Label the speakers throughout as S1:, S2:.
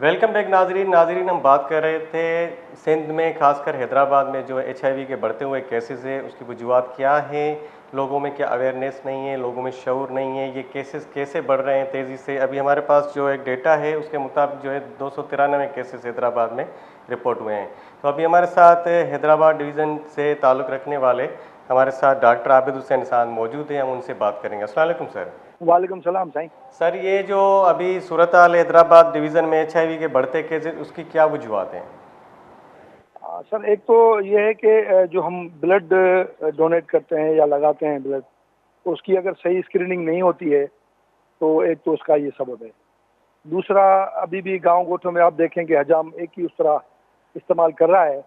S1: Welcome back नाजरीन। हम बात कर रहे थे सिंध में, खासकर हैदराबाद में जो HIV के बढ़ते हुए केसेस है, उसकी वजूहत क्या है, लोगों में क्या अवेयरनेस नहीं है, लोगों में शऊर नहीं है, ये केसेस कैसे बढ़ रहे हैं तेज़ी से। अभी हमारे पास जो एक डेटा है उसके मुताबिक जो है 293 केसेस हैदराबाद में रिपोर्ट हुए हैं। तो अभी हमारे साथ हैदराबाद डिवीज़न से ताल्लुक़ रखने वाले हमारे साथ डॉक्टर आबिद हुसैन साहब मौजूद हैं, हम उनसे बात करेंगे। अस्सलाम वालेकुम सर।
S2: वालेकुम सलाम साईं।
S1: सर, ये जो अभी सूरत हाल हैदराबाद डिवीज़न में HIV के बढ़ते केसेस, उसकी क्या वजूहत हैं?
S2: सर, एक तो ये है कि जो हम ब्लड डोनेट करते हैं या लगाते हैं ब्लड, तो उसकी अगर सही स्क्रीनिंग नहीं होती है तो एक तो उसका ये सबब है। दूसरा, अभी भी गांव गोठों में आप देखें कि हजाम एक ही उस तरह इस्तेमाल कर रहा है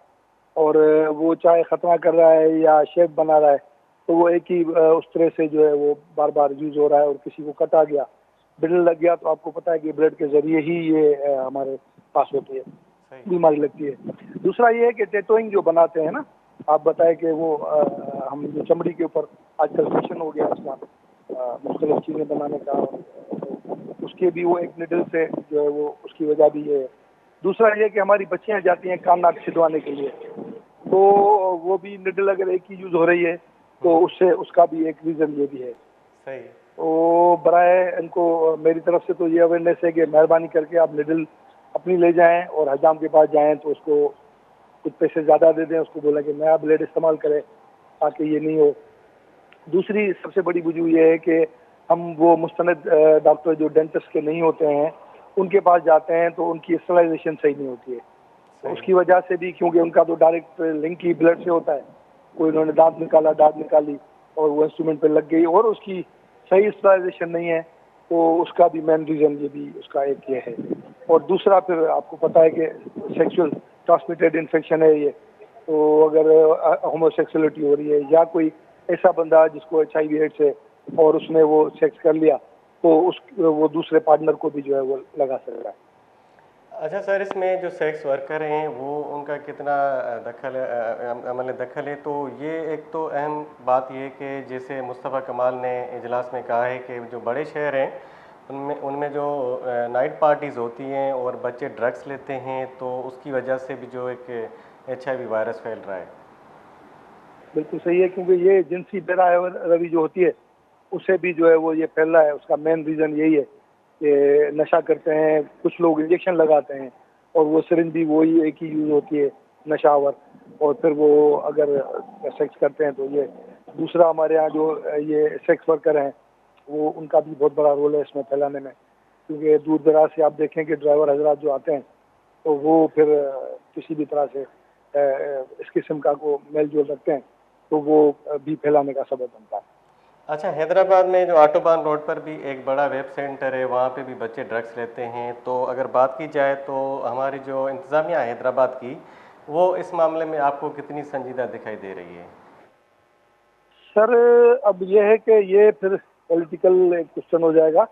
S2: और वो चाहे खतना कर रहा है या शेप बना रहा है तो वो एक ही उस तरह से जो है वो बार बार यूज़ हो रहा है और किसी को कटा गया, ब्लड लग गया, तो आपको पता है कि ब्लड के ज़रिए ही ये हमारे पास होती है, बीमारी लगती है। दूसरा ये है कि टैटूइंग जो बनाते हैं ना, आप बताएं कि वो हम जो चमड़ी के ऊपर आजकल फैशन हो गया उसका मुख्तलिफ चीज़ें बनाने का, तो उसके भी वो एक निडल से जो है वो उसकी वजह भी ये है। दूसरा ये कि हमारी बच्चियाँ जाती हैं कान नाक छिदवाने के लिए, तो वो भी निडल अगर एक ही यूज़ हो रही है तो उससे उसका भी एक रीज़न ये भी है।
S1: सही।
S2: तो बराए इनको मेरी तरफ से तो ये अवेयरनेस है कि मेहरबानी करके आप निडल अपनी ले जाएं और हजाम के पास जाएं तो उसको कुछ पैसे ज़्यादा दे दें, उसको बोला कि नया ब्लेड इस्तेमाल करें ताकि ये नहीं हो। दूसरी सबसे बड़ी वजह ये है कि हम वो मुस्तनद डॉक्टर जो डेंटिस्ट के नहीं होते हैं उनके पास जाते हैं तो उनकी स्टरलाइजेशन सही नहीं होती है, तो उसकी वजह से भी, क्योंकि उनका तो डायरेक्ट लिंक ही ब्लड से होता है, कोई उन्होंने दांत निकाला, दांत निकाली और वो इंस्ट्रूमेंट पे लग गई और उसकी सही स्टरलाइजेशन नहीं है, तो उसका भी मेन रीज़न ये भी उसका एक ये है। और दूसरा फिर आपको पता है कि सेक्सुअल ट्रांसमिटेड इन्फेक्शन है ये, तो अगर होमोसेक्सुअलिटी हो रही है या कोई ऐसा बंदा जिसको HIV एड्स है और उसने वो सेक्स कर लिया तो उस वो दूसरे पार्टनर को भी जो है वो लगा सकता है।
S1: अच्छा सर, इसमें जो सेक्स वर्कर हैं वो उनका कितना दखल है, तो ये एक तो अहम बात ये है कि जैसे मुस्तफ़ा कमाल ने इजलास में कहा है कि जो बड़े शहर हैं उनमें उनमें जो नाइट पार्टीज़ होती हैं और बच्चे ड्रग्स लेते हैं, तो उसकी वजह से भी जो एक HIV वायरस फैल रहा है।
S2: बिल्कुल सही है, क्योंकि ये जिनसी रवि जो होती है उससे भी जो है वो ये फैल रहा है। उसका मेन रीज़न यही है कि नशा करते हैं, कुछ लोग इंजेक्शन लगाते हैं और वो सिरिंज भी वही एक ही यूज़ होती है, नशावर, और फिर वो अगर सेक्स करते हैं तो ये। दूसरा, हमारे यहाँ जो ये सेक्स वर्कर हैं वो उनका भी बहुत बड़ा रोल है इसमें फैलाने में, क्योंकि दूर दराज से आप देखें कि ड्राइवर हजरात जो आते हैं तो वो फिर किसी भी तरह से इस किस्म का को मेल जोल रखते हैं, तो वो भी फैलाने का सबब बनता है।
S1: अच्छा, हैदराबाद में जो ऑटोबान रोड पर भी एक बड़ा वेब सेंटर है, वहाँ पे भी बच्चे ड्रग्स लेते हैं। तो अगर बात की जाए तो हमारी जो इंतज़ामिया है हैदराबाद की, वो इस मामले में आपको कितनी संजीदा दिखाई दे रही है?
S2: सर, अब ये है कि ये फिर पॉलिटिकल क्वेश्चन हो जाएगा।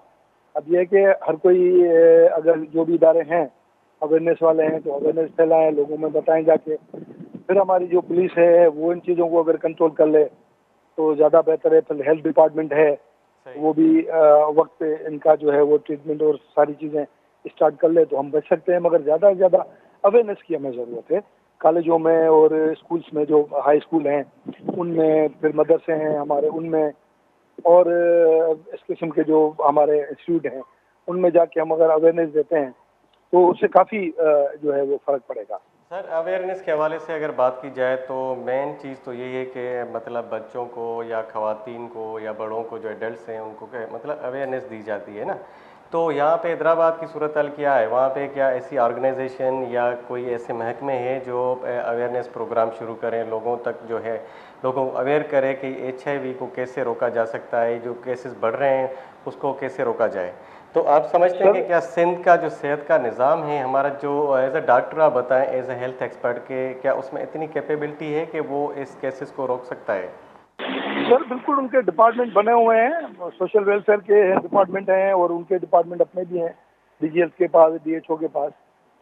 S2: अब ये है कि हर कोई अगर जो भी इदारे हैं अवेयरनेस वाले हैं तो अवेयरनेस फैलाएं, लोगों में बताएं जाके। फिर हमारी जो पुलिस है वो इन चीज़ों को अगर कंट्रोल कर ले तो ज़्यादा बेहतर है। फिर हेल्थ डिपार्टमेंट है, वो भी वक्त पे इनका जो है वो ट्रीटमेंट और सारी चीज़ें स्टार्ट कर ले तो हम बच सकते हैं। मगर ज़्यादा से ज़्यादा अवेयरनेस की हमें ज़रूरत है, कॉलेजों में और स्कूल्स में, जो हाई स्कूल हैं उनमें, फिर मदरसे हैं हमारे उनमें, और इस किस्म के जो हमारे इंस्टीट्यूट हैं उनमें जाके हम अगर अवेयरनेस देते हैं तो उससे काफ़ी जो है वो फ़र्क पड़ेगा।
S1: सर, अवेयरनेस के हवाले से अगर बात की जाए तो मेन चीज़ तो यही है कि मतलब बच्चों को या ख़वातीन को या बड़ों को, जो एडल्ट्स हैं उनको मतलब अवेयरनेस दी जाती है ना। तो यहाँ पे हैदराबाद की सूरत हाल क्या है? वहाँ पे क्या ऐसी ऑर्गेनाइजेशन या कोई ऐसे महकमे हैं जो अवेयरनेस प्रोग्राम शुरू करें, लोगों तक जो है लोगों को अवेयर करें कि HIV को कैसे रोका जा सकता है, जो केसेस बढ़ रहे हैं उसको कैसे रोका जाए? तो आप समझते हैं कि
S2: सर,
S1: क्या सिंध का जो सेहत का निज़ाम है हमारा, जो एज अ डॉक्टर आप बताएं, एज अ हेल्थ एक्सपर्ट के, क्या उसमें इतनी कैपेबिलिटी है कि वो इस केसेस को रोक सकता है?
S2: सर बिल्कुल, उनके डिपार्टमेंट बने हुए हैं, सोशल वेलफेयर के डिपार्टमेंट हैं और उनके डिपार्टमेंट अपने भी हैं, DGH के पास, DHO के पास,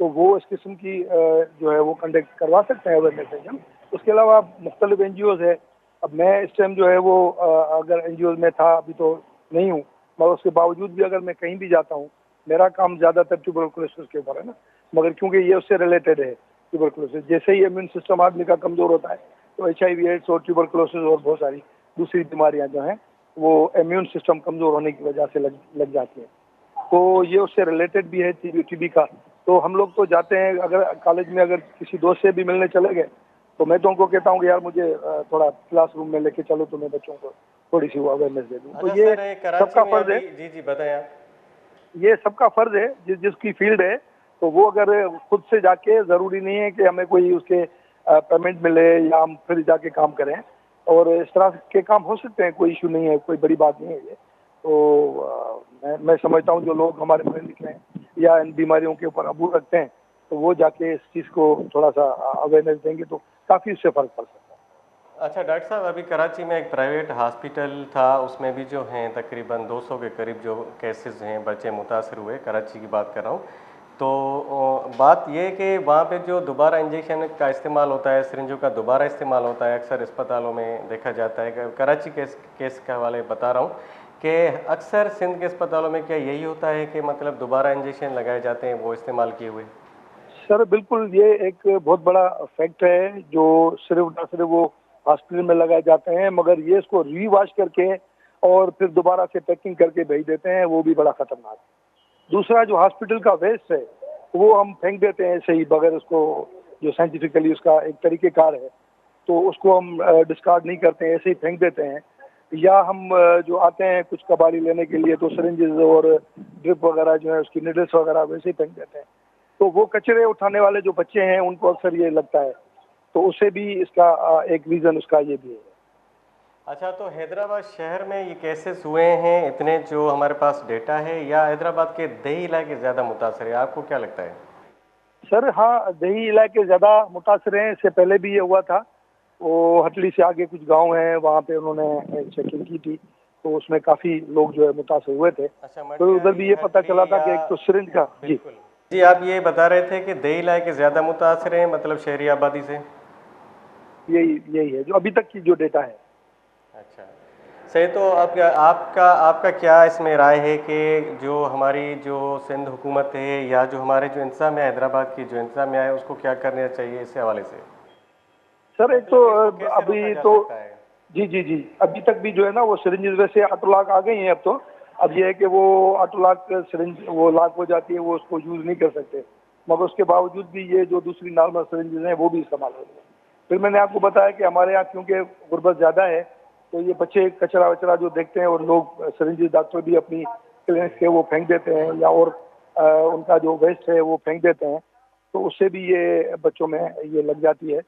S2: तो वो इस किस्म की जो है वो कंडक्ट करवा सकते हैं अवेयरनेस सेशन। उसके अलावा मुख्तलिफ NGOs है। अब मैं इस टाइम जो है वो अगर NGOs में था, अभी तो नहीं हूँ, मगर उसके बावजूद भी अगर मैं कहीं भी जाता हूँ, मेरा काम ज़्यादातर ट्यूबरकुलोसिस के ऊपर है ना, मगर क्योंकि ये उससे रिलेटेड है ट्यूबरकुलोसिस, जैसे ही इम्यून सिस्टम आदमी का कमज़ोर होता है तो HIV एड्स और ट्यूबरकुलोसिस और बहुत सारी दूसरी बीमारियां जो हैं वो इम्यून सिस्टम कमज़ोर होने की वजह से लग जाती हैं। तो ये उससे रिलेटेड भी है TB का। तो हम लोग तो जाते हैं, अगर कॉलेज में अगर किसी दोस्त से भी मिलने चले गए तो मैं तो उनको कहता हूँ कि यार मुझे थोड़ा क्लासरूम में लेके चलो तो मैं बच्चों को थोड़ी सी अवेयरनेस दे दूँ। तो
S1: अच्छा
S2: ये
S1: सर, कराची
S2: सबका
S1: में
S2: फर्ज
S1: अभी,
S2: है,
S1: जी जी बताएं आप।
S2: ये सबका फर्ज है जिसकी फील्ड है। तो वो अगर खुद से जाके, ज़रूरी नहीं है कि हमें कोई उसके पेमेंट मिले या हम फिर जाके काम करें, और इस तरह के काम हो सकते हैं, कोई इशू नहीं है, कोई बड़ी बात नहीं है ये। तो मैं समझता हूँ जो लोग हमारे पढ़े लिखे हैं या इन बीमारियों के ऊपर अबूर रखते हैं तो वो जाके इस चीज़ को थोड़ा सा अवेयरनेस देंगे तो काफ़ी उससे फ़र्क पड़ सकता है।
S1: अच्छा डॉक्टर साहब, अभी कराची में एक प्राइवेट हॉस्पिटल था, उसमें भी जो हैं तकरीबन 200 के करीब जो केसेस हैं, बच्चे मुतासर हुए, कराची की बात कर रहा हूँ। तो बात ये है कि वहाँ पे जो दोबारा इंजेक्शन का इस्तेमाल होता है, सिरिंजों का दोबारा इस्तेमाल होता है, अक्सर अस्पतालों में देखा जाता है। कराची केस के हवाले बता रहा हूँ कि अक्सर सिंध के अस्पतालों में क्या यही होता है कि मतलब दोबारा इंजेक्शन लगाए जाते हैं वो इस्तेमाल किए हुए?
S2: सर बिल्कुल, ये एक बहुत बड़ा फैक्ट है जो सिर्फ ना सिर्फ वो हॉस्पिटल में लगाए जाते हैं, मगर ये इसको रीवॉश करके और फिर दोबारा से पैकिंग करके भेज देते हैं, वो भी बड़ा खतरनाक है। दूसरा, जो हॉस्पिटल का वेस्ट है वो हम फेंक देते हैं ऐसे ही बगैर उसको, जो साइंटिफिकली उसका एक तरीकेकार है, तो उसको हम डिस्कार्ड नहीं करते हैं, ऐसे ही फेंक देते हैं। या हम जो आते हैं कुछ कबाड़ी लेने के लिए तो सिरिंजेस और ड्रिप वगैरह जो है उसकी निडल्स वगैरह वैसे ही फेंक देते हैं। तो वो कचरे उठाने वाले जो बच्चे हैं उनको अक्सर ये लगता है, तो उससे भी इसका एक रीज़न उसका ये भी है।
S1: अच्छा, तो हैदराबाद शहर में ये केसेस हुए हैं इतने, जो हमारे पास डेटा है, या हैदराबाद के दही इलाके ज़्यादा मुतासर है? आपको क्या लगता है?
S2: सर हाँ, दही इलाके ज़्यादा मुतासर हैं, इससे पहले भी ये हुआ था। वो हटली से आगे कुछ गांव हैं, वहाँ पे उन्होंने चेकिंग की थी तो उसमें काफ़ी लोग जो है मुतासर हुए थे।
S1: अच्छा,
S2: तो उधर
S1: मटियाली,
S2: भी ये पता
S1: हटली
S2: चला था
S1: या,
S2: कि एक तो सिरिंज का जी।
S1: बिल्कुल जी, आप ये बता रहे थे कि दही इलाके ज़्यादा मुतासर हैं, मतलब शहरी आबादी से?
S2: यही यही है जो अभी तक की जो डेटा है।
S1: अच्छा, सही। तो आपका आपका क्या इसमें राय है कि जो हमारी जो सिंध हुकूमत है, या जो हमारे जो इंतज़ाम है, हैदराबाद की जो इंतज़ाम है, उसको क्या करना चाहिए इस हवाले से?
S2: सर एक तो
S1: मतलब इसको कैसे रोका
S2: अभी
S1: जा
S2: तो
S1: सकता है?
S2: जी जी जी, अभी तक भी जो है ना वो सिरिंजेस वैसे ऑटोलॉक आ गई हैं अब तो। अब ये है कि वो ऑटोलॉक सिरिंज वो लॉक हो जाती है, वो उसको यूज़ नहीं कर सकते, मगर उसके बावजूद भी ये जो दूसरी नॉर्मल सिरिंजेस हैं वो भी इस्तेमाल हो रही हैं। फिर मैंने आपको बताया कि हमारे यहाँ क्योंकि गुर्बत ज़्यादा है तो ये बच्चे कचरा वचरा जो देखते हैं और लोग सिरिंजेस, डॉक्टर भी अपनी क्लिनिक के वो फेंक देते हैं, या और उनका जो वेस्ट है वो फेंक देते हैं, तो उससे भी ये बच्चों में ये लग जाती है।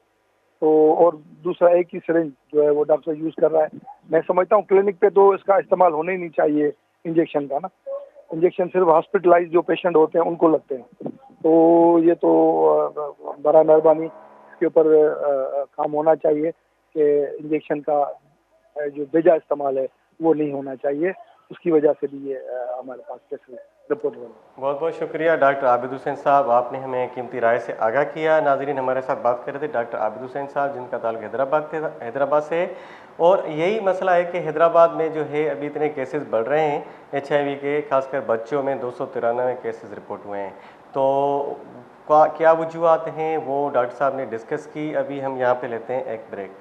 S2: तो और दूसरा, एक ही सिरिंज जो है वो डॉक्टर यूज़ कर रहा है। मैं समझता हूँ क्लिनिक पे तो इसका इस्तेमाल होना ही नहीं चाहिए इंजेक्शन का ना। इंजेक्शन सिर्फ हॉस्पिटलाइज जो पेशेंट होते हैं उनको लगते हैं। तो ये तो बड़ा मेहरबानी इसके ऊपर काम होना चाहिए कि इंजेक्शन का जो बेजा इस्तेमाल है वो नहीं होना चाहिए। उसकी वजह से भी ये हमारे पास केस रिपोर्ट हो रहा है।
S1: बहुत बहुत शुक्रिया डॉक्टर आबिद हुसैन साहब, आपने हमें कीमती राय से आगाह किया। नाजरीन, हमारे साथ बात कर रहे थे डॉक्टर आबिद हुसैन साहब, जिनका ताल्लुक हैदराबाद से है। और यही मसला है कि हैदराबाद में जो है अभी इतने केसेस बढ़ रहे हैं HIV के, खासकर बच्चों में 293 केसेस रिपोर्ट हुए हैं। तो क्या वजूहत हैं वो डॉक्टर साहब ने डिस्कस की। अभी हम यहाँ पे लेते हैं एक ब्रेक।